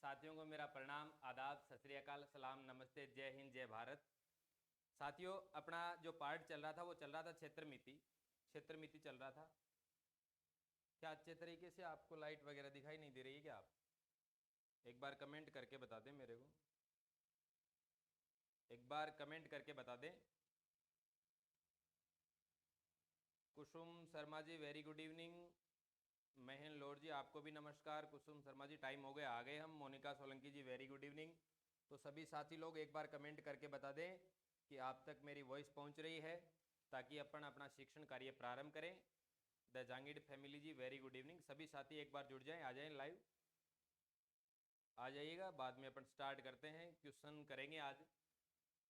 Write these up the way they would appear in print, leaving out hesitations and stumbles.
साथियों को मेरा प्रणाम, आदाब, सत श्री अकाल, सलाम, नमस्ते, जय हिंद, जय भारत। साथियों, अपना जो पार्ट चल रहा था वो चल रहा था क्षेत्र मिति चल रहा था। क्या अच्छे तरीके से आपको लाइट वगैरह दिखाई नहीं दे रही है क्या? आप एक बार कमेंट करके बता दें मेरे को, एक बार कमेंट करके बता दें। Kusum Sharma ji very good evening. Mahendra Lodh ji आपको भी नमस्कार। कुसुम शर्मा जी टाइम हो गया, आ गए हम। मोनिका सोलंकी जी वेरी गुड इवनिंग। तो सभी साथी लोग एक बार कमेंट करके बता दें कि आप तक मेरी वॉइस पहुंच रही है, ताकि अपन अपना शिक्षण कार्य प्रारंभ करें। The Jangid family ji very good evening. सभी साथी एक बार जुड़ जाएं, आ जाएं, लाइव आ जाइएगा। बाद में अपन स्टार्ट करते हैं, क्वेश्चन करेंगे आज।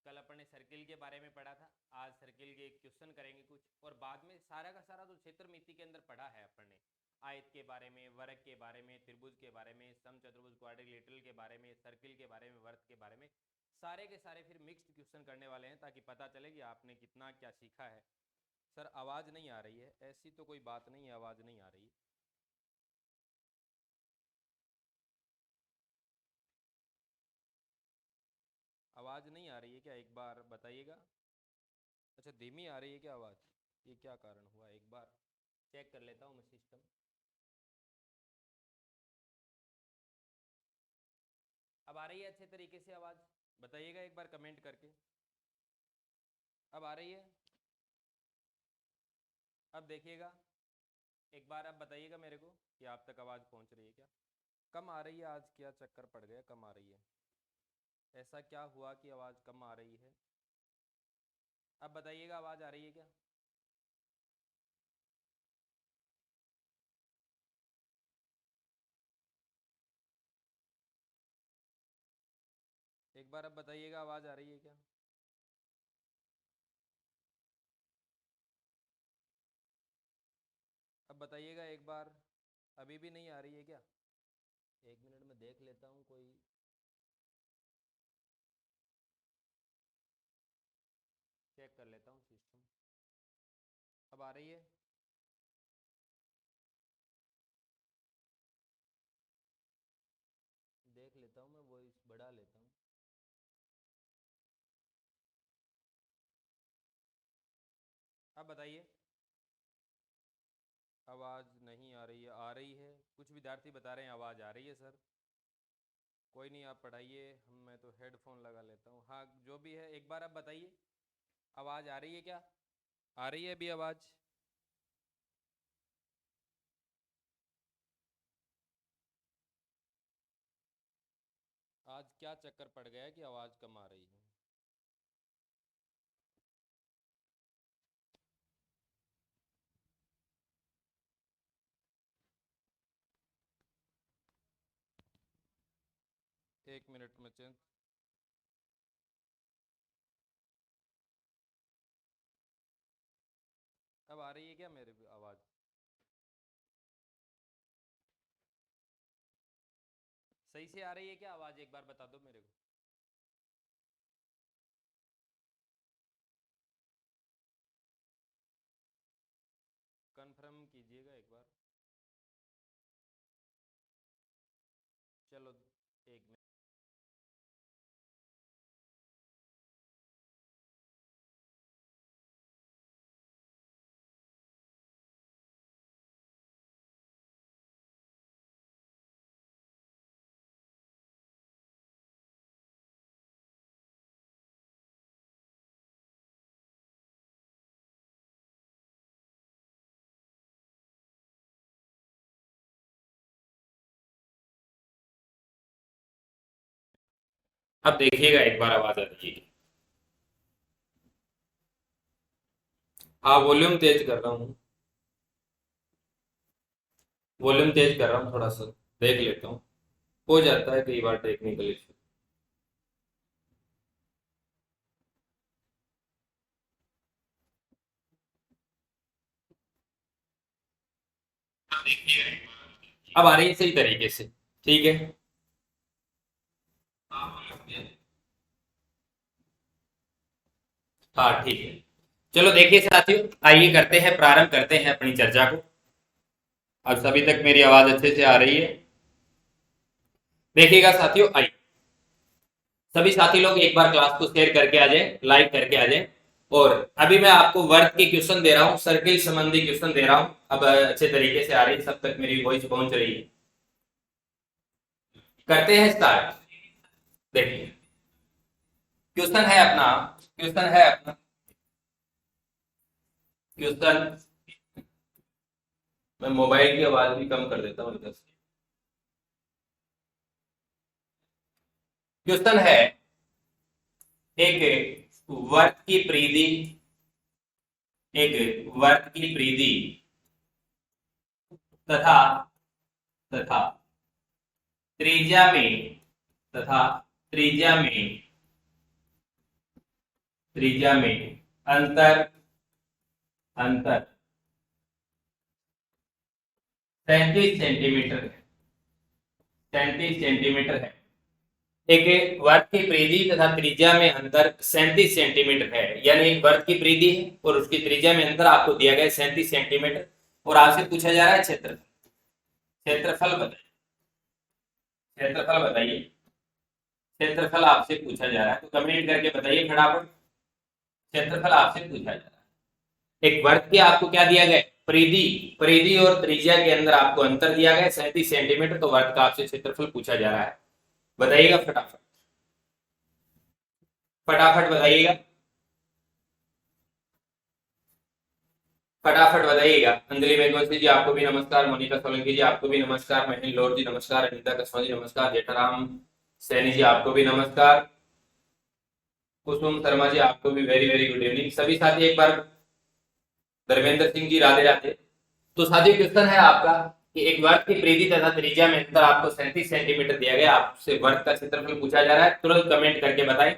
कल अपन ने सर्किल के बारे में पढ़ा था, आज सर्किल के क्वेश्चन करेंगे कुछ, और बाद में सारा का सारा जो क्षेत्र मिति के अंदर पढ़ा है अपन ने, आयत के बारे में, वर्ग के बारे में, त्रिभुज के बारे में, समचतुर्भुज क्वाड्रिलेटरल के बारे में, सर्किल के बारे में, वर्ग के बारे में, सारे के सारे फिर मिक्स्ड क्वेश्चन करने वाले हैं, ताकि पता चले कि आपने कितना क्या सीखा है। सर आवाज़ नहीं आ रही है? ऐसी तो कोई बात नहीं है, आवाज़ नहीं आ रही। आवाज़ नहीं आ रही है क्या? एक बार बताइएगा। अच्छा, धीमी आ रही है क्या आवाज़? ये क्या कारण हुआ? एक बार चेक कर लेता हूँ मैं सिस्टम। अब आ रही है अच्छे तरीके से आवाज़? बताइएगा एक बार कमेंट करके। अब आ रही है? अब देखिएगा एक बार, अब बताइएगा मेरे को कि आप तक आवाज़ पहुंच रही है क्या। कम आ रही है आज? क्या चक्कर पड़ गया, कम आ रही है? ऐसा क्या हुआ कि आवाज़ कम आ रही है? अब बताइएगा आवाज़ आ रही है क्या? एक बार अब बताइएगा आवाज़ आ रही है क्या? अब बताइएगा एक बार। अभी भी नहीं आ रही है क्या? एक मिनट में देख लेता हूँ, कोई चेक कर लेता हूँ सिस्टम। अब आ रही है? देख लेता हूँ मैं, वॉइस बढ़ा लेता हूँ। अब बताइए। आवाज़ नहीं आ रही है? आ रही है। कुछ विद्यार्थी बता रहे हैं आवाज़ आ रही है सर। कोई नहीं, आप पढ़ाइए, हम मैं तो हेडफोन लगा लेता हूँ। हाँ, जो भी है एक बार आप बताइए, आवाज़ आ रही है क्या? आ रही है अभी आवाज़? आज क्या चक्कर पड़ गया है कि आवाज़ कम आ रही है? एक मिनट में चेंज। अब आ रही है क्या मेरी आवाज़? सही से आ रही है क्या आवाज़? एक बार बता दो मेरे को। कंफर्म कीजिएगा एक बार। चलो एक मिनट। अब देखिएगा एक बार आवाज़ आ रही है? हाँ, वॉल्यूम तेज कर रहा हूँ। वॉल्यूम तेज कर रहा हूँ थोड़ा सा, देख लेता हूँ। हो जाता है कई बार टेक्निकल इशू। अब आ रही है सही तरीके से? ठीक है। हाँ ठीक है। चलो देखिए साथियों, आइए करते हैं, प्रारंभ करते हैं अपनी चर्चा को। अब सभी तक मेरी आवाज अच्छे से आ रही है? देखिएगा साथियों, आई सभी साथी लोग एक बार क्लास को शेयर करके आ जाए, लाइक करके आ जाए। और अभी मैं आपको वर्क के क्वेश्चन दे रहा हूँ, सर्किल संबंधी क्वेश्चन दे रहा हूँ। अब अच्छे तरीके से आ रही है, सब तक मेरी वॉइस पहुंच रही है। करते हैं स्टार्ट। देखिए क्वेश्चन है अपना, क्वेश्चन है अपना क्वेश्चन। मैं मोबाइल की आवाज भी कम कर देता हूँ इधर से। क्वेश्चन है, एक वर्ग की परिधि, एक वर्ग की परिधि तथा तथा त्रिज्या में तथा त्रिज्या में त्रिज्या में अंतर अंतर 37 सेंटीमीटर है, 37 सेंटीमीटर है। एक वर्ग की परिधि तथा त्रिज्या में अंतर 37 सेंटीमीटर है, यानी एक वर्ग की परिधि है और उसकी त्रिज्या में अंतर आपको दिया गया 37 सेंटीमीटर। और आपसे पूछा जा रहा है क्षेत्रफल। क्षेत्रफल बताइए, क्षेत्रफल बताइए, क्षेत्रफल आपसे पूछा जा रहा है, तो कमेंट करके बताइए फटाफट। क्षेत्रफल आपसे पूछा जा रहा है। एक वर्ग के आपको क्या दिया गया, परिधि, परिधि और त्रिज्या के अंदर आपको अंतर दिया गया 37 सेंटीमीटर, तो वर्ग का आपसे क्षेत्रफल पूछा जा रहा है। बताइएगा फटाफट, फटाफट बताइएगा, फटाफट बताइएगा। अंजलि मेघवंशी जी आपको भी नमस्कार, मोनिका सोलंकी जी आपको भी नमस्कार, महेंद्र लौर जी नमस्कार, अनिता कसवा जी नमस्कार, जेठाराम सैनी जी आपको भी नमस्कार, कुसुम शर्मा जी आपको भी वेरी वेरी गुड इवनिंग। सभी साथी एक बार, धर्मेंद्र सिंह जी राधे राधे। तो साथी क्वेश्चन है आपका कि एक वर्ग की परिधि तथा त्रिज्या में अंतर आपको 37 सेंटीमीटर दिया गया, आपसे वर्ग का क्षेत्रफल पूछा जा रहा है। तुरंत कमेंट करके बताएं।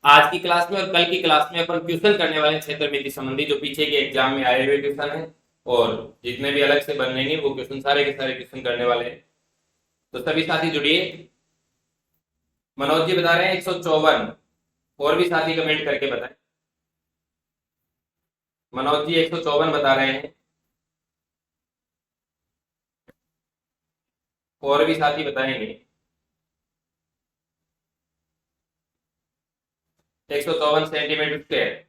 आज की क्लास में और कल की क्लास में अपन क्वेश्चन करने वाले क्षेत्र मिति संबंधी, जो पीछे के एग्जाम में आए हुए क्वेश्चन है और जितने भी अलग से बनेंगे वो क्वेश्चन सारे के सारे क्वेश्चन करने वाले हैं। तो सभी साथी जुड़िए। मनोज जी बता रहे हैं 154, और भी साथी कमेंट करके बताएं। मनोज जी 154 बता रहे हैं, और भी साथी बताएंगे। 154 सेंटीमीटर स्क्वायर।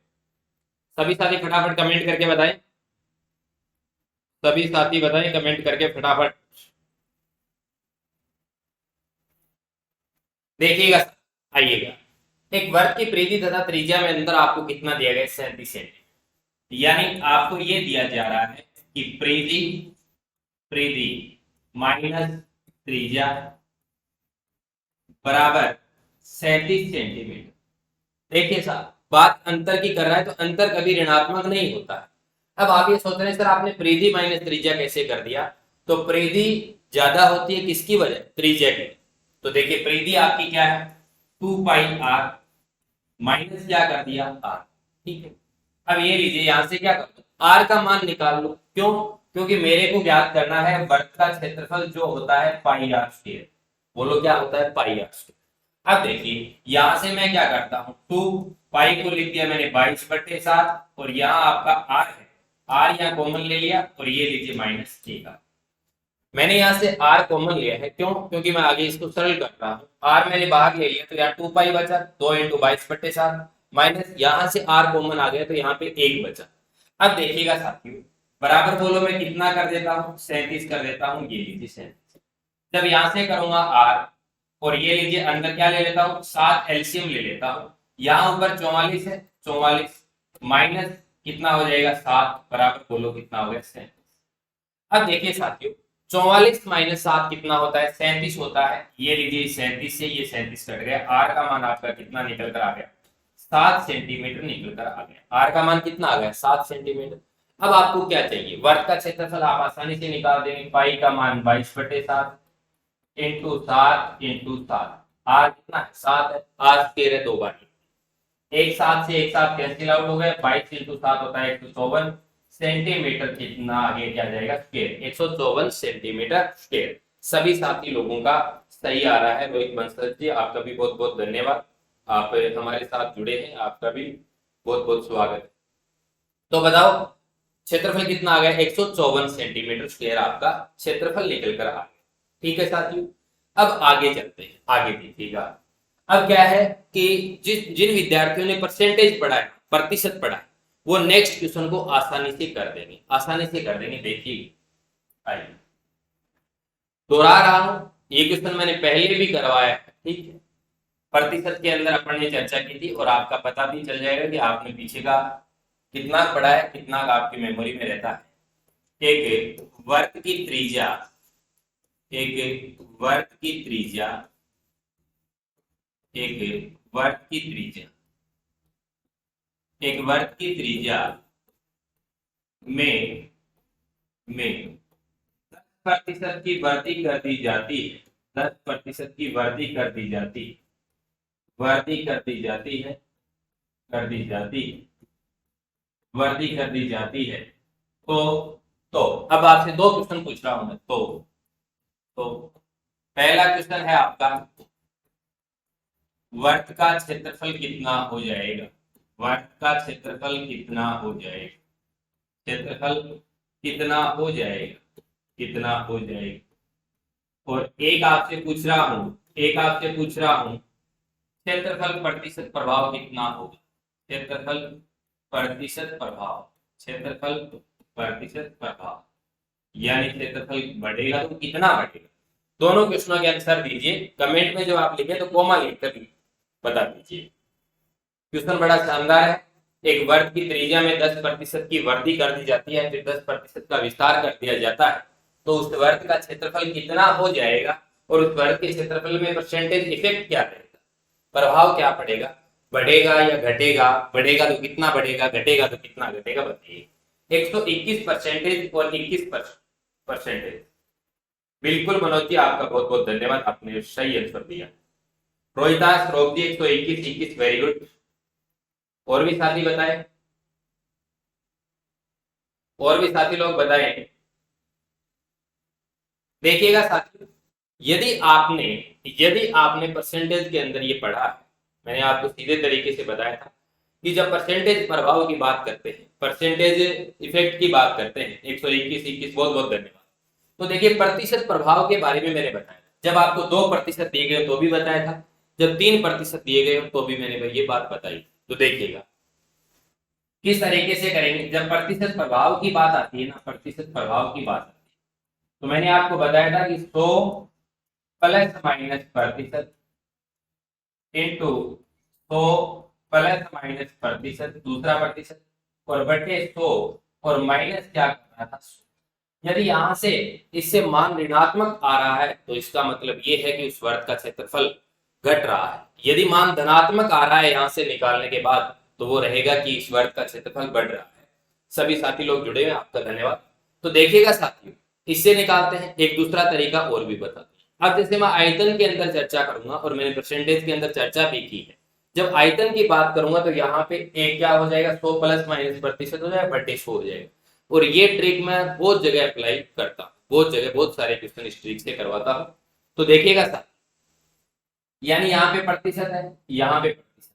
सभी साथी फटाफट कमेंट करके बताएं, सभी साथी बताएं कमेंट करके फटाफट। देखिएगा, आइएगा, एक वर्ग की परिधि तथा त्रिज्या में अंतर आपको कितना दिया गया, 37 सेंटीमीटर। यानी आपको ये दिया जा रहा है कि परिधि, परिधि माइनस त्रिज्या बराबर 37 सेंटीमीटर। देखिए साहब, बात अंतर की कर रहा है, तो अंतर कभी ऋणात्मक नहीं होता है। अब आप ये सोच रहे हैं सर आपने परिधि माइनस त्रिज्या कैसे कर दिया, तो परिधि ज्यादा होती है किसकी वजह, त्रिज्या की। तो देखिए परिधि आपकी क्या है, 2 पाई आर, माइनस क्या कर दिया आर, ठीक है। अब ये लीजिए, यहां से क्या कर दो, आर का मान निकाल लो। क्यों, क्योंकि मेरे को ज्ञात करना है वर्ग का क्षेत्रफल जो होता है पाई आर स्क्वायर। बोलो क्या होता है, पाई आर स्क्वायर। अब देखिए यहां से मैं क्या करता हूं, 2 पाई को लिख दिया मैंने 22/7, और यहाँ आपका आर है, आर यहाँ कॉमन ले लिया, और ये लीजिए माइनस के का। मैंने यहाँ से आर कॉमन लिया है, क्यों, क्योंकि मैं आगे इसको सरल कर रहा हूँ। आर मैंने बाहर ले लिया, तो यहाँ 2 पाई बचा, 2 × 22/7, माइनस यहाँ से आर कॉमन आ गया, तो यहाँ पे 1 बचा। अब देखिएगा साथियों, बराबर बोलो मैं कितना कर देता हूँ, 37 कर देता हूँ, ये लीजिए 37। जब यहाँ से करूंगा आर, और ये लीजिए अंदर क्या ले लेता हूँ, 7 एलसीएम ले लेता हूँ। यहाँ ऊपर 44 है, 44 माइनस कितना हो जाएगा 7, बराबर बोलो कितना हो गया 37। अब देखिए साथियों, 44 माइनस 7 कितना होता है, 37 होता है। ये लीजिए 37 से ये 37 कट गया, आर का मान आपका कितना निकल कर आ गया, 7 सेंटीमीटर निकल कर आ गया। आर का मान कितना आ गया, 7 सेंटीमीटर। अब आपको क्या चाहिए, वर्ग का क्षेत्रफल आप आसानी से निकाल देंगे। पाई का मान 22/7 इंटू 7 आर कितना है, 7 है, आर स्क्वायर है 2 बार, एक साथ से एक साथ कैंसिल आउट हो गए, 22 × 7 होता है 154 सेंटीमीटर, कितना आगे क्या जाएगा स्क्वायर, 154 सेंटीमीटर स्क्वायर। सभी साथी लोगों का सही आ रहा है। रोहित बंसल जी आपका भी बहुत बहुत धन्यवाद, आप हमारे साथ जुड़े हैं, आपका भी बहुत बहुत स्वागत है। तो बताओ क्षेत्रफल कितना आ गया, 154 सेंटीमीटर स्क्वायर आपका क्षेत्रफल निकल कर आ गया। ठीक है साथियों, अब आगे चलते हैं, आगे देखिएगा। अब क्या है कि जिन विद्यार्थियों ने परसेंटेज पढ़ा है, प्रतिशत पढ़ा है, वो नेक्स्ट क्वेश्चन को आसानी से कर देंगे, आसानी से कर देंगे। देखिए आइए दोहरा रहा हूं, ये क्वेश्चन मैंने पहले भी करवाया है, ठीक है। प्रतिशत के अंदर अपन ने चर्चा की थी और आपका पता भी चल जाएगा कि आपने पीछे का कितना पढ़ा है, कितना का आपकी मेमोरी में रहता है। एक वर्ग की त्रिज्या, एक वर्ग की त्रिज्या, एक वर्ग की त्रिज्या, एक वर्ग की त्रिज्या में 10% की वृद्धि कर दी जाती है, 10% की वृद्धि कर दी जाती है, वृद्धि कर दी जाती है, कर दी जाती है, वृद्धि कर दी जाती है। तो अब आपसे दो क्वेश्चन पूछ रहा हूं मैं। तो पहला क्वेश्चन है आपका, वर्ग का क्षेत्रफल कितना हो जाएगा, वर्ग का क्षेत्रफल कितना हो जाएगा, क्षेत्रफल कितना हो जाएगा, कितना हो जाएगा। और एक आपसे पूछ रहा हूं, एक आपसे पूछ रहा हूं क्षेत्रफल प्रतिशत प्रभाव कितना होगा, क्षेत्रफल प्रतिशत प्रभाव, क्षेत्रफल प्रतिशत प्रभाव, यानी क्षेत्रफल बढ़ेगा तो कितना बढ़ेगा। दोनों क्वेश्चनों के आंसर दीजिए, कमेंट में जो आप लिखे तो कोमा लिखकर बता दीजिए। क्वेश्चन बड़ा शानदार है। एक वर्ग की त्रिज्या में 10% की वृद्धि कर दी जाती है, फिर 10% का विस्तार कर दिया जाता है, तो उस वर्ग का क्षेत्रफल कितना हो जाएगा और उस वर्ग के क्षेत्रफल में परसेंटेज इफेक्ट क्या रहेगा, प्रभाव क्या पड़ेगा, बढ़ेगा या घटेगा, बढ़ेगा तो कितना बढ़ेगा, घटेगा तो कितना घटेगा, बताइए। 121% और 21%। बिल्कुल मनोज जी, आपका बहुत बहुत धन्यवाद, आपने सही आंसर दिया। रोहितास रोग जी 121, वेरी गुड। और भी साथी बताएं, और भी साथी लोग बताएं। देखिएगा साथियों, यदि आपने परसेंटेज के अंदर ये पढ़ा है, मैंने आपको सीधे तरीके से बताया था कि जब परसेंटेज प्रभाव की बात करते हैं, परसेंटेज इफेक्ट की बात करते हैं, 121, बहुत बहुत धन्यवाद। तो देखिए प्रतिशत प्रभाव के बारे में मैंने बताया, जब आपको 2% दिए गए तो भी बताया था, जब 3% दिए गए तो भी मैंने ये बात बताई। तो देखिएगा किस तरीके से करेंगे। जब प्रतिशत प्रभाव की बात आती है ना, प्रतिशत प्रभाव की बात आती है, तो मैंने आपको बताया था कि 100 प्लस माइनस प्रतिशत इंटू 100 प्लस माइनस प्रतिशत, दूसरा प्रतिशत, और बटे 100 और माइनस क्या करना था। यदि यहां से इससे मान ऋणात्मक आ रहा है तो इसका मतलब ये है कि उस वर्ग का क्षेत्रफल घट रहा है। यदि मान धनात्मक आ रहा है यहां से निकालने के बाद, तो वो रहेगा कि इस वर्ग का क्षेत्रफल बढ़ रहा है। सभी साथी लोग जुड़े हैं, आपका धन्यवाद। तो देखिएगा साथियों, इससे निकालते हैं। एक दूसरा तरीका और भी बता दूं। अब जैसे मैं आयतन के अंदर चर्चा करूंगा और मैंने परसेंटेज के अंदर चर्चा भी की है, जब आयतन की बात करूंगा तो यहाँ पे एक क्या हो जाएगा, 100 प्लस माइनस प्रतिशत हो जाएगा, बटे 100 हो जाएगा। और ये ट्रिक मैं बहुत जगह अप्लाई करता हूँ, बहुत जगह बहुत सारे क्वेश्चन इस ट्रिक से करवाता हूँ। तो देखिएगा साथ, यानी यहाँ पे प्रतिशत है, यहाँ पे प्रतिशत,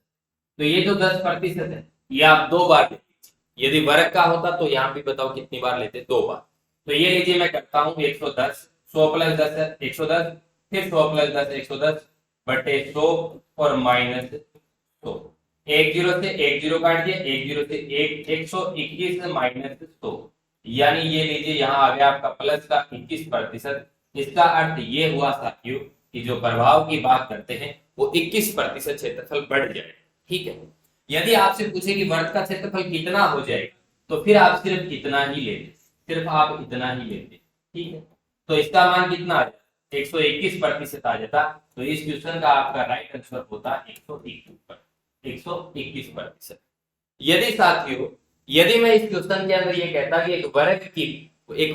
तो ये जो 10% है ये आप 2 बार ले लीजिए। यदि वर्ग का होता तो यहाँ पे बताओ कितनी बार लेते, 2 बार। तो ये लीजिए मैं करता हूँ 110, 100 प्लस 10 है 110, फिर 100 प्लस 10 110 बटे 100 और माइनस 100। 1 0 से 1 0 काट दिया, 1 0 से 121 माइनस 100, यानी ये लीजिए यहाँ आ गया आपका प्लस का 21%। इसका अर्थ ये हुआ साथियों कि जो प्रभाव की बात करते हैं वो 21% क्षेत्रफल बढ़ जाए, ठीक है। यदि आपसे पूछे कि वर्ग का क्षेत्रफल कितना हो जाएगा, तो फिर आप सिर्फ इतना ही लेते, सिर्फ आप इतना ही लेते, ठीक है। तो इसका मान कितना आ जाता, 121% आ जाता। तो इस क्वेश्चन का आपका राइट आंसर होता 121%। यदि साथियों, यदि मैं इस क्वेश्चन के अंदर ये कहता कि एक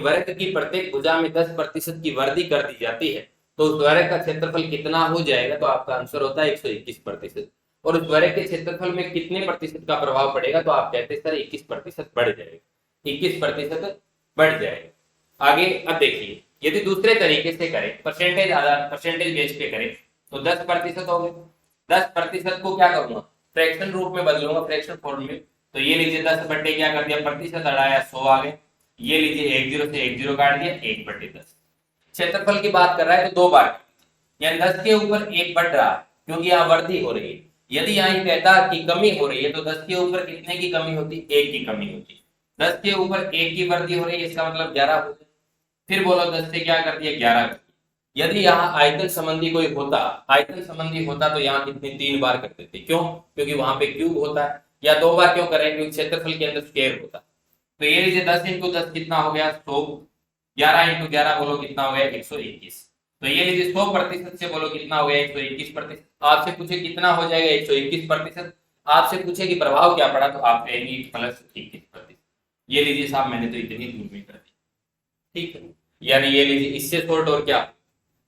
वर्ग की प्रत्येक भुजा में 10% की वृद्धि कर दी जाती है, तो उस वर्ग का क्षेत्रफल कितना हो जाएगा, तो आपका आंसर होता है 121%। और उस वर्ग के क्षेत्रफल में कितने प्रतिशत का प्रभाव पड़ेगा, तो आप कहते हैं सर 21% बढ़ जाएगा, 21% बढ़ जाएगा। आगे अब देखिए, यदि दूसरे तरीके से करें, परसेंटेज बेस पे करें, तो 10% हो गए। 10% को क्या करूंगा, फ्रैक्शन रूप में बदलूंगा, फ्रैक्शन फॉर्म में। तो ये लीजिए 10 बटे क्या कर दिया, प्रतिशत हटाया 100 आ गए। ये लीजिए 1 0 से 1 0 काट दिया, 1 बटे 10। क्षेत्रफल की बात कर रहा है तो 2 बार, यानी 10 के ऊपर 1 बढ़ रहा है क्योंकि यहाँ वृद्धि हो रही है। यदि यहाँ ये कहता कि कमी हो रही है तो 10 के ऊपर कितने की कमी होती? 1 की कमी होती। 10 के ऊपर 1 की वृद्धि हो रही है, इसका मतलब 11 हो गया। फिर बोलो 10 से क्या कर दिया? 11 कर दिया। यदि यहाँ आयतन संबंधी कोई होता, आयतन संबंधी होता तो यहाँ कितनी 3 बार कर देते। क्यों? क्योंकि वहां पे क्यूब होता है। या 2 बार क्यों करें? क्योंकि क्षेत्रफल के अंदर स्क्वायर होता। तो ये लीजिए 10 इंटू 10 कितना हो गया? 100। 11 इंटू 11 बोलो कितना हो गया? 121। तो ये लीजिए 100% से बोलो कितना हो गया? 121%। आपसे पूछे कितना हो जाएगा? 121%। आपसे पूछे कि प्रभाव क्या पड़ा तो आप कहेंगे +21%। ये लीजिए साहब मैंने तो इतनी दूर में कर दी, ठीक है। यानी ये लीजिए इससे शॉर्ट और क्या,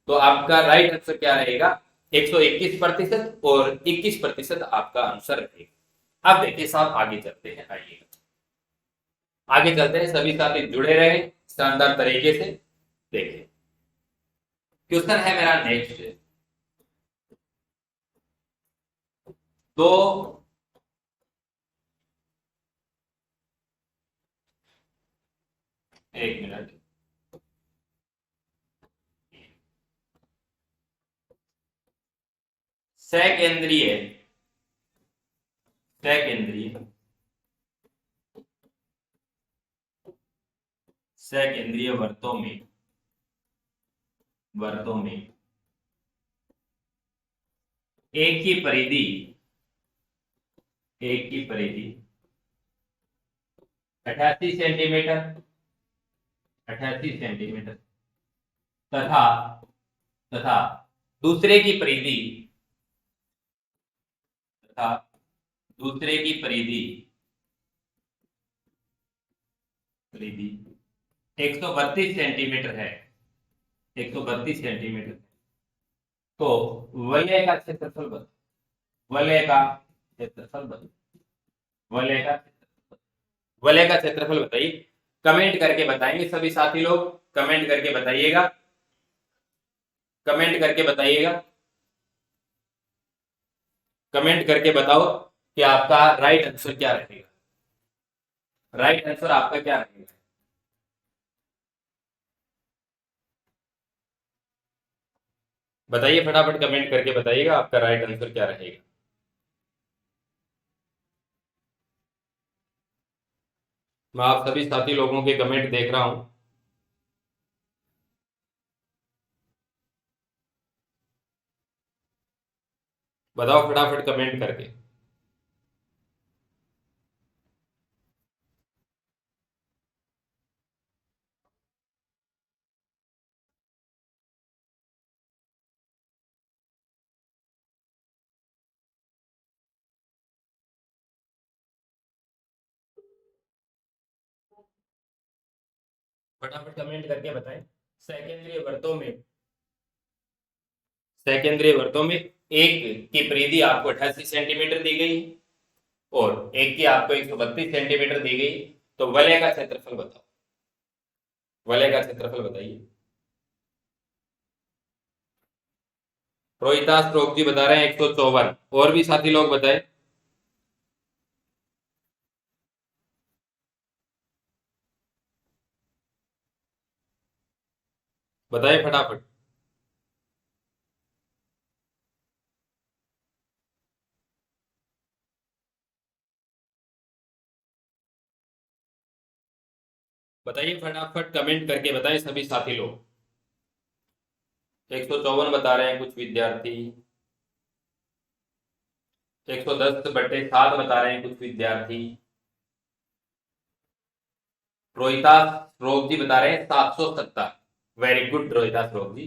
तो आपका राइट आंसर क्या रहेगा? 121% और 21% आपका आंसर रहेगा। अब देखिए साहब आगे चलते हैं, आइए आगे चलते हैं, सभी साथी जुड़े रहे शानदार तरीके से। देखिए क्वेश्चन है मेरा नेक्स्ट। तो एक मिनट, सकेंद्रीय सकेंद्रीय सकेंद्रीय वृत्तों में एक की परिधि 88 सेंटीमीटर, 88 सेंटीमीटर तथा तथा दूसरे की परिधि तथा दूसरे की परिधि 132 सेंटीमीटर है, 132 सेंटीमीटर। तो वलय का क्षेत्रफल बता, वलय का क्षेत्रफल बता, वलय का क्षेत्रफल बताइए। कमेंट करके बताएंगे सभी साथी लोग, कमेंट करके बताइएगा, कमेंट करके बताइएगा, कमेंट करके बताओ कि आपका राइट आंसर क्या रहेगा, राइट आंसर आपका क्या रहेगा। बताइए फटाफट कमेंट करके बताइएगा आपका राइट आंसर क्या रहेगा। मैं आप सभी साथी लोगों के कमेंट देख रहा हूं। बताओ फटाफट कमेंट करके। फटाफट कमेंट करके बताएं। सेकेंडरी वर्तों में, सेकेंडरी वर्तों में एक की परिधि आपको 88 सेंटीमीटर दी गई और एक की आपको 132 सेंटीमीटर दी गई। तो वलय का क्षेत्रफल बताओ, वलय का क्षेत्रफल बताइए। रोहितास श्रोक जी बता रहे हैं 154। और भी साथी लोग बताएं। बताइए फटाफट। बताइए फटाफट कमेंट करके बताएं सभी साथी लोग। 154 बता रहे हैं कुछ विद्यार्थी, 110/7 बता रहे हैं कुछ विद्यार्थी। रोहितास श्रोक जी बता रहे हैं 770। वेरी गुड रोहितास श्रोक जी।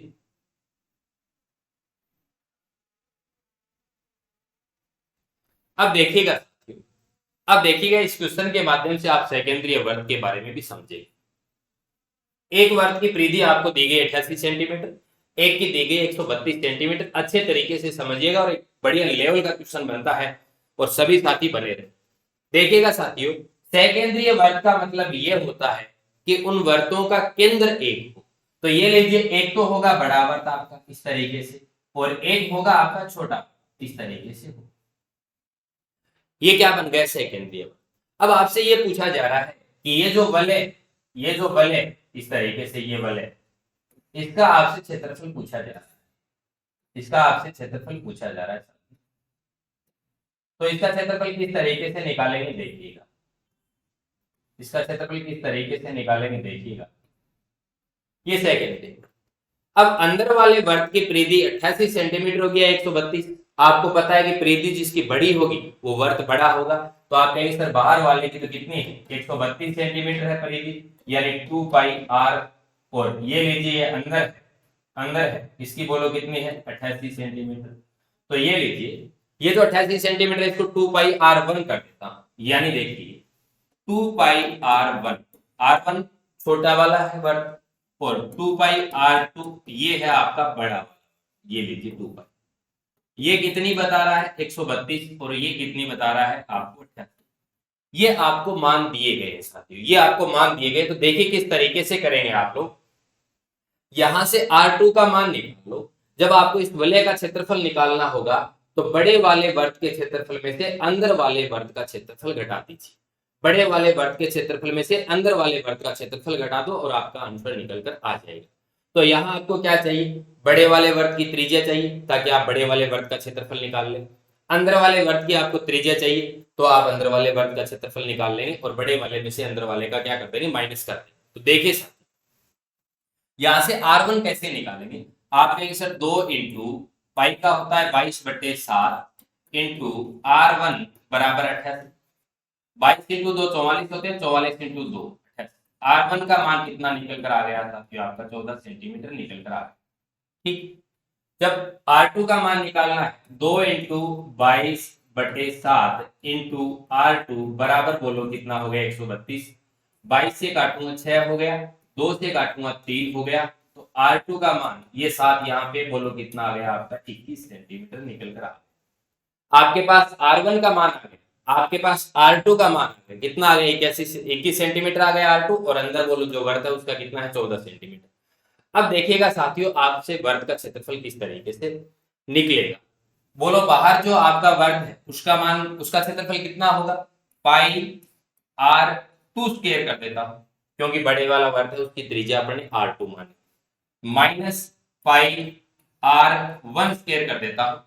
अब देखिएगा, अब देखिएगा इस क्वेश्चन के माध्यम से आप सेकेंडरी वर्ग के बारे में भी समझेंगे। एक वर्ग की परिधि आपको दी गई 88 सेंटीमीटर, एक की दी गई 132 सेंटीमीटर। अच्छे तरीके से समझिएगा और एक बढ़िया लेवल का क्वेश्चन बनता है और सभी साथी बने रहे। देखिएगा साथियों, सेकेंद्रीय वर्ग का मतलब ये होता है कि उन वर्तों का केंद्र एक हो। तो ये लीजिए, एक तो होगा बड़ा वर्त आपका इस तरीके से और एक होगा आपका छोटा इस तरीके से हो। ये क्या बन गया? सेकेंडरी वर्ग। अब आपसे ये पूछा जा रहा है कि ये जो बल है, ये जो बल है इस तरीके से, ये बल है, इसका आपसे क्षेत्रफल पूछा जा रहा है। इसका आपसे क्षेत्रफल पूछा जा रहा है। तो इसका क्षेत्रफल किस तरीके से निकालेंगे देखिएगा, इसका क्षेत्रफल किस तरीके से निकालेंगे देखिएगा। ये सेकंड है। अब अंदर वाले वर्ग की परिधि 88 सेंटीमीटर होगी या 132। आपको पता है कि परिधि जिसकी बड़ी होगी वो वर्ग बड़ा होगा, तो आप कहेंगे सर बाहर वाले की तो कितनी है 132 सेंटीमीटर है परिधि, यानी 2 पाई आर। और ये लीजिए अंदर है, अंदर है, इसकी बोलो कितनी है 88 सेंटीमीटर। तो ये लीजिए, ये तो 88 सेंटीमीटर, इसको 2 पाई आर वन कर देता हूं, यानी देखिए 2 पाई आर वन, आर वन छोटा वाला है वर्ग, और 2 पाई आर टू ये है आपका बड़ा, ये लीजिए 2 पाई। ये कितनी बता रहा है 132, और ये कितनी बता रहा है आपको 88। ये आपको मान दिए गए हैं साथियों, ये आपको मान दिए गए। तो देखिए किस तरीके से करेंगे आप लोग, यहां से R2 का मान निकाल लो। जब आपको इस वलय का क्षेत्रफल निकालना होगा तो बड़े वाले वर्ग के क्षेत्रफल में से अंदर वाले वर्ग का क्षेत्रफल घटा दीजिए, बड़े वाले वर्ग के क्षेत्रफल में से अंदर वाले वर्ग का क्षेत्रफल घटा दो और आपका आंसर निकल कर आ जाएगा। तो यहाँ आपको क्या चाहिए, बड़े वाले वर्ग की त्रिज्या चाहिए ताकि आप बड़े वाले वर्ग का क्षेत्रफल निकाल लें। अंदर वाले वर्ग की आपको त्रिज्या चाहिए तो आप अंदर वाले वर्ग का क्षेत्रफल निकाल लेंगे और बड़े वाले में से अंदर वाले का क्या कर देंगे, माइनस कर देंगे। तो देखिए यहां से R1 कैसे निकालेंगे, आप कहेंगे सर 2 इंटू पाई का होता है 22/7 इंटू R1 बराबर 88, 22 इंटू 2 44 होते हैं, 44 इंटू 2 R1 का मान कितना निकल कर आ गया साथियों, आपका 14 सेंटीमीटर निकल कर आ गया। ठीक, जब R2 का मान निकालना है 2 इंटू 22/7 इंटू R2 बराबर बोलो कितना हो गया 132, 22 से काटूंगा 6 हो गया, 2 से काटूंगा 3 हो गया, तो R2 का मान ये 7 यहाँ पे बोलो कितना आ गया आपका 21 सेंटीमीटर निकल कर आ गया। आपके पास R1 का मान आ गया, आपके पास R2 का मान आ गया, कितना आ गया 21 सेंटीमीटर आ गया R2, और अंदर बोलो जो वर्ग है उसका कितना है 14 सेंटीमीटर। अब देखिएगा साथियों आपसे वर्ग का क्षेत्रफल किस तरीके से निकलेगा। बोलो बाहर जो आपका वर्ग है उसका मान, उसका क्षेत्रफल कितना होगा, पाई आर टू स्क्वायर कर देता हूं क्योंकि बड़े वाला वर्ग है उसकी त्रिज्या अपने R2 माने, minus pi R one square कर देता हूं।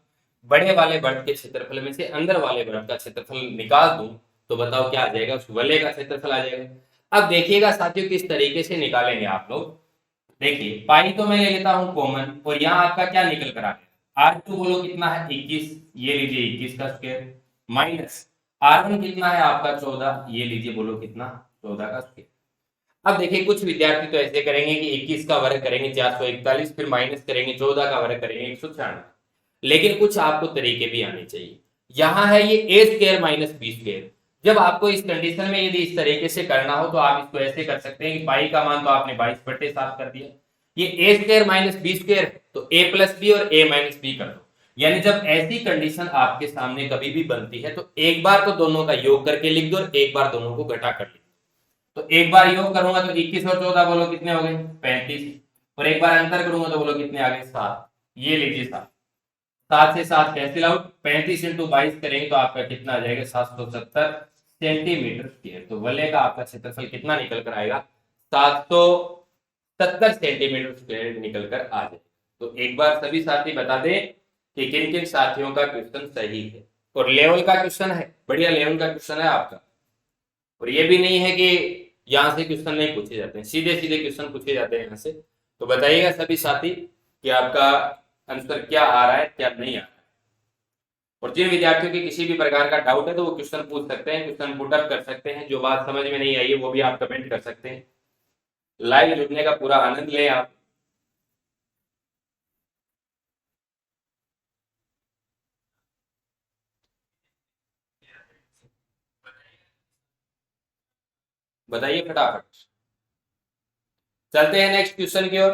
बड़े वाले वर्ग के क्षेत्रफल में से अंदर वाले वर्ग का क्षेत्रफल निकाल दूं तो बताओ क्या आ जाएगा, उस वलय का क्षेत्रफल आ जाएगा। अब देखिएगा साथियों किस तरीके से निकालेंगे आप लोग। देखिए पाई तो मैं ले लेता हूं कॉमन, और यहाँ आपका क्या निकल कर आ गया R2 बोलो कितना है 21, ये लीजिए 21 का स्क्वायर, माइनस R1 कितना है आपका 14, ये लीजिए बोलो कितना 14 का स्क्वायर। अब देखिए कुछ विद्यार्थी तो ऐसे करेंगे कि 21 का वर्ग करेंगे 441, फिर माइनस करेंगे 14 का वर्ग करेंगे 196, लेकिन कुछ आपको तरीके भी आने चाहिए। यहाँ है ये a square minus B square, जब आपको इस कंडीशन में यदि इस तरीके से करना हो तो आप इसको ऐसे कर सकते हैं कि पाई का मान तो आपने 22/7 कर दिया, ये a square minus B square तो a प्लस बी और a माइनस बी कर दो। यानी जब ऐसी कंडीशन आपके सामने कभी भी बनती है तो एक बार तो दोनों का योग करके लिख दो और एक बार दोनों को घटा कर लिख दो। तो एक बार योग करूंगा तो 21 और 14 बोलो कितने हो गए 35, और एक बार अंतर करूंगा तो बोलो कितने आ गए 7, ये लीजिए 7, 7 से 7 कैंसिल आउट, 35 इंटू 22 करेंगे तो आपका कितना आ जाएगा 770 सेंटीमीटर स्क्वायर। तो वलय का आपका क्षेत्रफल कितना निकल कर आएगा 770 सेंटीमीटर स्क्वायर निकल कर आ जाएगा। तो एक बार सभी साथी बता दें कि किन किन साथियों का क्वेश्चन सही है, और लेवल का क्वेश्चन है, बढ़िया लेवल का क्वेश्चन है आपका, और ये भी नहीं है कि यहाँ से क्वेश्चन नहीं पूछे जाते हैं, सीधे सीधे क्वेश्चन पूछे जाते हैं यहाँ से। तो बताइएगा सभी साथी कि आपका आंसर क्या आ रहा है क्या नहीं आ रहा है, और जिन विद्यार्थियों की किसी भी प्रकार का डाउट है तो वो क्वेश्चन पूछ सकते हैं, क्वेश्चन पुट अप कर सकते हैं, जो बात समझ में नहीं आई है वो भी आप कमेंट कर सकते हैं। लाइव जुड़ने का पूरा आनंद लें आप। बताइए फटाफट, चलते हैं नेक्स्ट क्वेश्चन की ओर,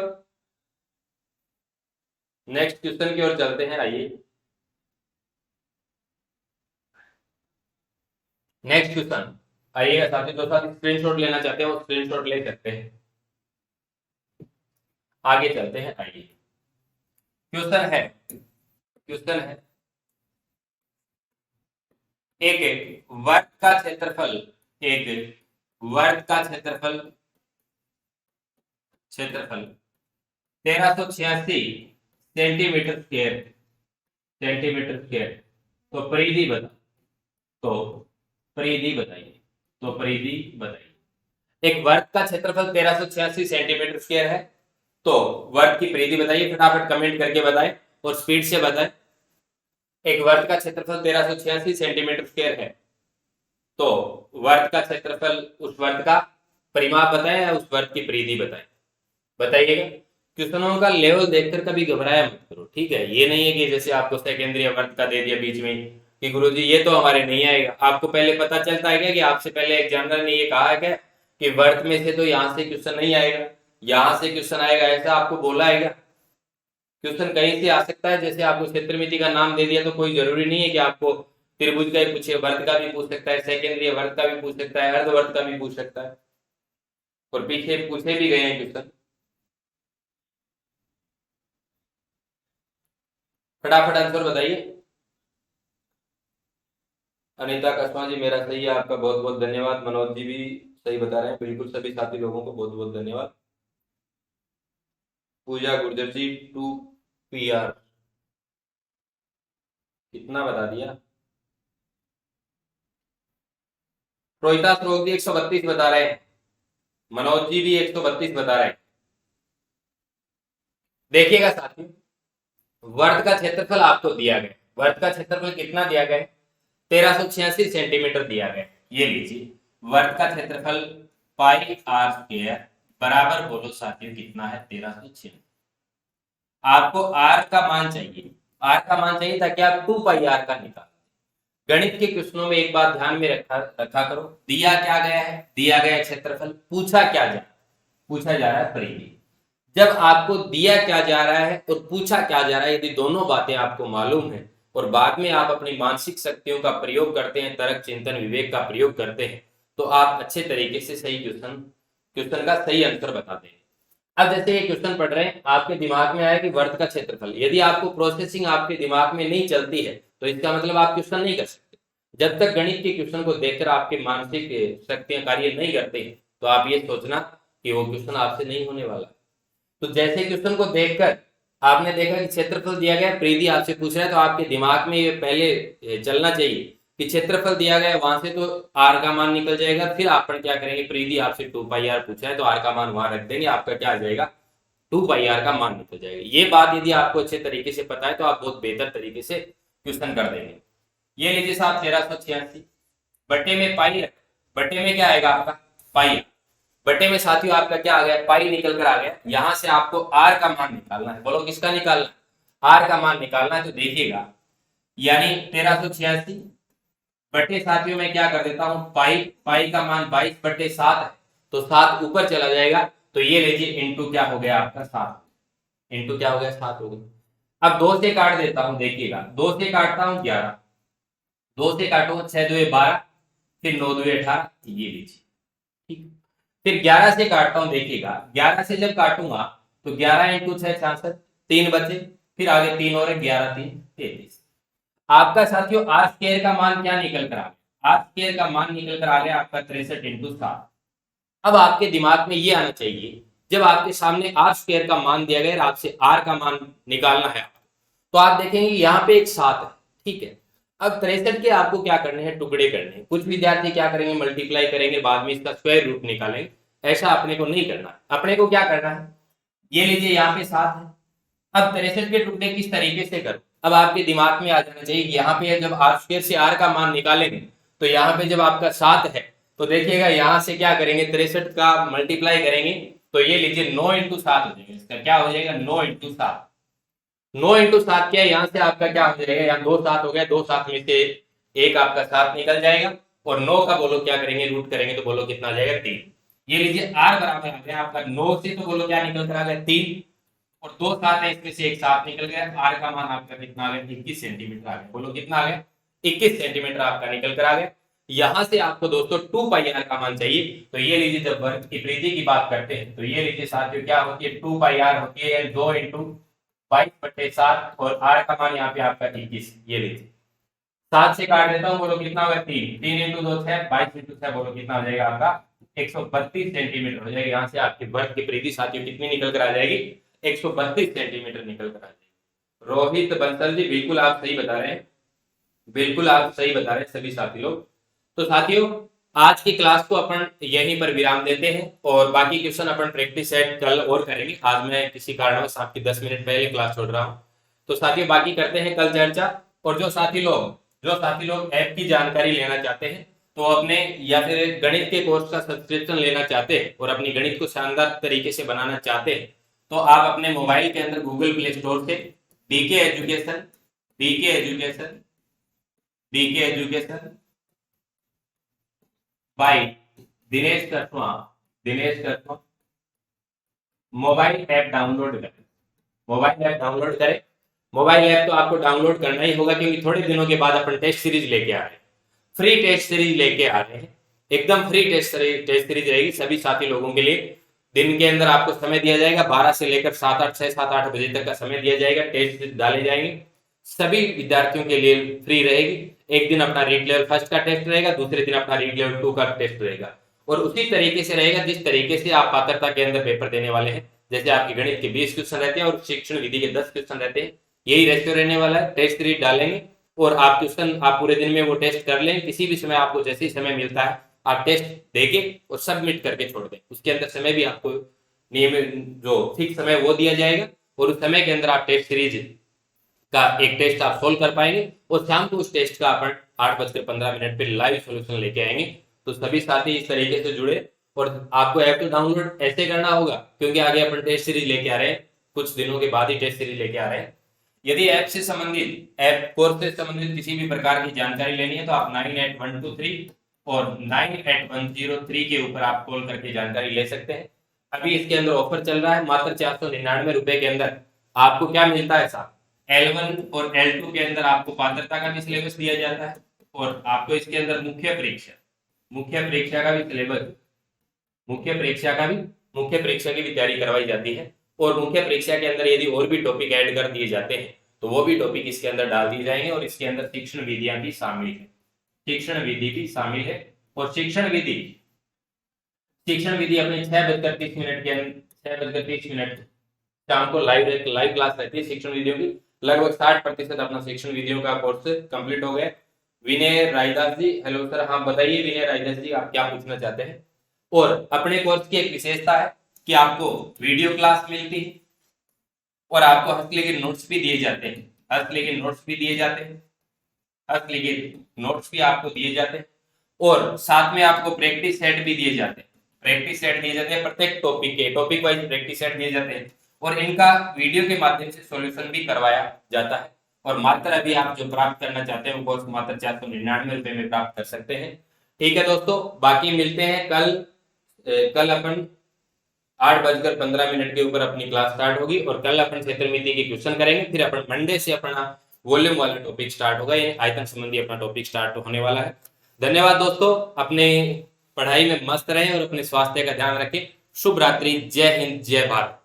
नेक्स्ट क्वेश्चन की ओर चलते हैं। आइए नेक्स्ट क्वेश्चन, आइएगा साथी, जो साथी स्क्रीनशॉट लेना चाहते हैं वो स्क्रीनशॉट ले सकते हैं। आगे चलते हैं, आइए क्वेश्चन है, क्वेश्चन है एक वर्ग का क्षेत्रफल, एक वर्ग का क्षेत्रफल 1386 सेंटीमीटर स्क्वायर, सेंटीमीटर स्क्वायर। तो परिधि बता, तो परिधि बताइए, तो परिधि बताइए। एक वर्ग का क्षेत्रफल 1386 सेंटीमीटर स्क्वायर है, तो वर्ग की परिधि बताइए, फटाफट कमेंट करके बताएं और स्पीड से बताएं। एक वर्ग का क्षेत्रफल 1386 सेंटीमीटर स्क्वायर है, तो वर्ग का क्षेत्रफल, उस वर्ग का परिमाप बताएं या उस वर्ग की परिधि बताएं, बताइएगा। क्वेश्चनों का लेवल देखकर कभी घबराया मत करो, ठीक है। ये नहीं है कि जैसे आपको सेकेंडरी वर्ग का दे दिया बीच में कि गुरुजी ये तो हमारे नहीं आएगा। आपको पहले पता चलता है क्या कि आपसे पहले एग्जामिनर ने ये कहा है क्या कि वर्ग में से तो यहाँ से क्वेश्चन नहीं आएगा, यहाँ से क्वेश्चन आएगा, ऐसा आपको बोला है क्या? क्वेश्चन कहीं से आ सकता है। जैसे आपको क्षेत्रमिति का नाम दे दिया तो कोई जरूरी नहीं है कि आपको त्रिभुज का ही पूछे, वर्ग का भी पूछ सकता है, सेकेंडरी वर्ग का भी पूछ सकता है, अर्धवर्ग का भी पूछ सकता है, और पीछे पूछे भी गए हैं क्वेश्चन। फटाफट आंसर बताइए। अनीता कस्मा जी मेरा सही है, आपका बहुत बहुत धन्यवाद। मनोज जी भी सही बता रहे हैं, बिल्कुल सभी साथी लोगों को बहुत बहुत धन्यवाद। पूजा गुर्जर जी 2 PR, कितना बता दिया? रोहिता श्रोक जी 132 बता रहे हैं, मनोज जी भी 132 बता रहे हैं। देखिएगा साथियों, वर्ग का क्षेत्रफल आपको दिया गया, वर्ग का क्षेत्रफल कितना दिया गया? 1386 सेंटीमीटर दिया गया। ये लीजिए, वर्ग का क्षेत्रफल पाई आर स्क्वायर बराबर, बोलो साथियों कितना है? 1386। आपको आर का मान चाहिए, आर का मान चाहिए ताकि आप 2 पाई आर का निकाल। गणित के क्वेश्चनों में एक बात ध्यान में रखा करो, दिया क्या गया है? दिया गया क्षेत्रफल, पूछा क्या जा, पूछा जा रहा है परिधि। जब आपको दिया क्या जा रहा है और पूछा क्या जा रहा है, यदि दोनों बातें आपको मालूम है और बाद में आप अपनी मानसिक शक्तियों का प्रयोग करते हैं, तर्क चिंतन विवेक का प्रयोग करते हैं, तो आप अच्छे तरीके से सही क्वेश्चन का सही आंसर बताते हैं। अब जैसे ये क्वेश्चन पढ़ रहे हैं, आपके दिमाग में आया कि वर्ग का क्षेत्रफल, यदि आपको प्रोसेसिंग आपके दिमाग में नहीं चलती है तो इसका मतलब आप क्वेश्चन नहीं कर सकते। जब तक गणित के क्वेश्चन को देखकर आपके मानसिक शक्तियां कार्य नहीं करते हैं तो आप ये सोचना कि वो क्वेश्चन आपसे नहीं होने वाला। तो जैसे क्वेश्चन को देखकर आपने देखा कि क्षेत्रफल दिया गया, परिधि आपसे पूछ रहा है, तो आपके दिमाग में ये पहले चलना चाहिए कि क्षेत्रफल दिया गया, वहां से तो आर का मान निकल जाएगा। फिर अपन क्या करेंगे, परिधि आपसे 2 पाई आर पूछा है तो आर का मान वहां रख देंगे, आपका क्या आ जाएगा? 2 पाई आर का मान निकल जाएगा। ये बात यदि आपको अच्छे तरीके से पता है तो आप बहुत बेहतर तरीके से क्वेश्चन कर देंगे। ये लीजिए साहब 1386 बट्टे में पाई, बट्टे में क्या आएगा आपका? पाई। बटे में साथियों आपका क्या आ गया? पाई निकल कर आ गया। यहां से आपको आर का मान निकालना है, बोलो किसका निकालना? आर का मान निकालना है। तो देखिएगा, यानी 1386 बटे साथियों में क्या कर देता हूं, पाई, पाई का मान 22/7 है, तो 7 ऊपर चला जाएगा। तो ये लीजिए इंटू क्या हो गया आपका? 7, इंटू क्या हो गया? 7 हो गया। अब 2 से काट देता हूं, देखिएगा 2 से काटता हूं 11, 2 से काटो 6 2 12, फिर 9 2 18, ये लीजिए, ठीक। फिर 11 से काटता हूं, देखिएगा 11 से जब काटूंगा तो 11 इंटू 6 66, 3 बचे, फिर आगे 3 और 11 3 33। आपका साथियों आर स्क्वायर का मान क्या निकल कर आ गया? आर स्क्वायर का मान निकल कर आ गया आपका 63 इंटू 7। अब आपके दिमाग में ये आना चाहिए, जब आपके सामने आर स्क्वायर का मान दिया गया, आपसे आर का मान निकालना है, तो आप देखेंगे यहाँ पे एक 7 है, ठीक है। अब 63 के आपको क्या करने हैं? टुकड़े करने हैं। कुछ विद्यार्थी क्या करेंगे? मल्टीप्लाई करेंगे, बाद में इसका स्क्वायर रूट निकालेंगे। ऐसा अपने को नहीं करना है। अपने को क्या करना है? ये लीजिए यहाँ पे 7 है। अब 63 के टुकड़े किस तरीके से करो? अब आपके दिमाग में आ जाना चाहिए कि यहाँ पे जब आर स्क्वायर से आर का मान निकालेंगे तो यहाँ पे जब आपका 7 है तो देखिएगा यहाँ से क्या करेंगे? 63 का मल्टीप्लाई करेंगे तो ये लीजिए 9 इंटू 7 हो जाएगा। इसका क्या हो जाएगा? 9 इंटू 7। 9 इंटू 7 क्या है? यहाँ से आपका क्या हो जाएगा? यहाँ 2 7 हो गया, 2 7 में से एक आपका 7 निकल जाएगा, और 9 का बोलो क्या करेंगे? रूट करेंगे तो बोलो कितना आ जाएगा? 3। ये लीजिए आर बराबर आ गया आपका 9 से, तो बोलो क्या निकल कर आ गया? 3, और 2 7 है, इसमें से एक 7 निकल गया। आर का मान आपका कितना आ गया? 21 सेंटीमीटर आ गया। बोलो कितना आ गया? 21 सेंटीमीटर आपका निकल कर आ गया। यहां से आपको दोस्तों 2 पाई आर का मान चाहिए। तो ये लीजिए, जब वर्ग की परिधि की बात करते हैं तो ये लीजिए साथियों क्या होती है? 2 पाई आर होती है 2 इंटू 22/7, और आर का मान यहाँ पे आपका 21। ये लीजिए 7 से काट देता हूँ, बोलो कितना होगा? 3, 3 इंटू 2 6, 22 इंटू 6, बोलो कितना हो जाएगा आपका? 132 सेंटीमीटर हो जाएगा। यहाँ से आपकी वर्ग की परिधि साथियों कितनी निकल कर आ जाएगी? 132 सेंटीमीटर निकल कर आ जाएगी। रोहित बंसल जी, बिल्कुल आप सही बता रहे हैं, बिल्कुल आप सही बता रहे हैं सभी साथी लोग। तो साथियों, आज की क्लास को अपन यहीं पर विराम देते हैं और बाकी क्वेश्चन अपन प्रैक्टिस सेट कल और करेंगे। आज मैं किसी कारणवश आपकी 10 मिनट पहले क्लास छोड़ रहा हूँ। तो साथियों, बाकी करते हैं कल चर्चा। और जो साथी लोग ऐप की जानकारी लेना चाहते हैं, तो अपने या फिर गणित के कोर्स का सब्सक्रिप्शन लेना चाहते हैं और अपनी गणित को शानदार तरीके से बनाना चाहते हैं, तो आप अपने मोबाइल के अंदर गूगल प्ले स्टोर से DK education DK education DK education by Dinesh Krishna mobile app download करें। मोबाइल ऐप तो आपको डाउनलोड करना ही होगा, क्योंकि थोड़े दिनों के बाद अपन टेस्ट सीरीज लेके आ रहे हैं, फ्री टेस्ट सीरीज लेके आ रहे हैं। एकदम फ्री टेस्ट सीरीज रहेगी सभी साथी लोगों के लिए। दिन के अंदर आपको समय दिया जाएगा, 12 से लेकर 7-8 बजे तक का समय दिया जाएगा। टेस्ट डाले जाएंगे, सभी विद्यार्थियों के लिए फ्री रहेगी। एक दिन अपना रीड लेवल 1 का टेस्ट रहेगा, दूसरे दिन अपना रीड लेवल 2 का टेस्ट रहेगा, और उसी तरीके से रहेगा जिस तरीके से आप पात्रता के अंदर पेपर देने वाले हैं। जैसे आपके गणित के 20 क्वेश्चन रहते हैं और शिक्षण विधि के 10 क्वेश्चन रहते हैं, यही रेशियो रहने वाला है। टेस्ट सीरीज डालेंगे और आप क्वेश्चन आप पूरे दिन में वो टेस्ट कर लें। किसी भी समय आपको जैसे ही समय मिलता है आप टेस्ट देके और सबमिट करके छोड़ दें। उसके अंदर समय भी आपको नियमित जो फिक्स समय वो दिया जाएगा, और उस समय के अंदर आप टेस्ट सीरीज का एक टेस्ट आप सोल्व कर पाएंगे, और शाम को उस टेस्ट का अपन 8:15 पे लाइव सॉल्यूशन लेके आएंगे। तो सभी साथी इस तरीके से जुड़े, और आपको ऐप तो डाउनलोड ऐसे करना होगा क्योंकि आगे अपन टेस्ट सीरीज लेके आ रहे हैं, कुछ दिनों के बाद ही टेस्ट सीरीज लेके आ रहे हैं। यदि ऐप कोर्स से संबंधित किसी भी प्रकार की जानकारी लेनी है तो आप 9812 और 981103 के ऊपर आप कॉल करके जानकारी ले सकते हैं। अभी इसके अंदर ऑफर चल रहा है, मात्र 499 रुपए के अंदर आपको क्या मिलता है साहब, L1 और L2 के अंदर आपको पात्रता का भी सिलेबस दिया जाता है, और आपको इसके अंदर मुख्य परीक्षा का भी सिलेबस, मुख्य परीक्षा की भी तैयारी करवाई जाती है। और मुख्य परीक्षा के अंदर यदि और भी टॉपिक ऐड कर दिए जाते हैं तो वो भी टॉपिक इसके अंदर डाल दिए जाएंगे, और इसके अंदर शिक्षण विधियां भी शामिल है, और शिक्षण विधि अपने 6:30 शाम को लाइव क्लास रहती है शिक्षण विधियों की। लगभग 60% अपना शिक्षण विधियों का कोर्स कंप्लीट हो गया। विनय रायदास जी, हेलो सर। हाँ बताइए विनय रायदास जी, आप क्या पूछना चाहते हैं। और अपने कोर्स की एक विशेषता है कि आपको वीडियो क्लास मिलती है, और आपको हस्तलिखित नोट्स भी दिए जाते हैं, और साथ में आपको प्रैक्टिस सेट भी दिए जाते हैं, प्रत्येक टॉपिक वाइज प्रैक्टिस सेट दिए जाते हैं, और इनका वीडियो के माध्यम से सॉल्यूशन भी करवाया जाता है। और मात्र अभी आप जो प्राप्त करना चाहते हैं वो कोर्स मात्र 499 रुपए में प्राप्त कर सकते हैं। ठीक है दोस्तों, बाकी मिलते हैं कल अपन 8:15 के ऊपर अपनी क्लास स्टार्ट होगी, और कल अपन क्षेत्रमिति के क्वेश्चन करेंगे। फिर अपन मंडे से अपना वॉल्यूम वाला टॉपिक स्टार्ट होगा, यानी आयतन संबंधी अपना टॉपिक स्टार्ट होने वाला है। धन्यवाद दोस्तों, अपने पढ़ाई में मस्त रहें और अपने स्वास्थ्य का ध्यान रखें। शुभ रात्रि, जय हिंद, जय भारत।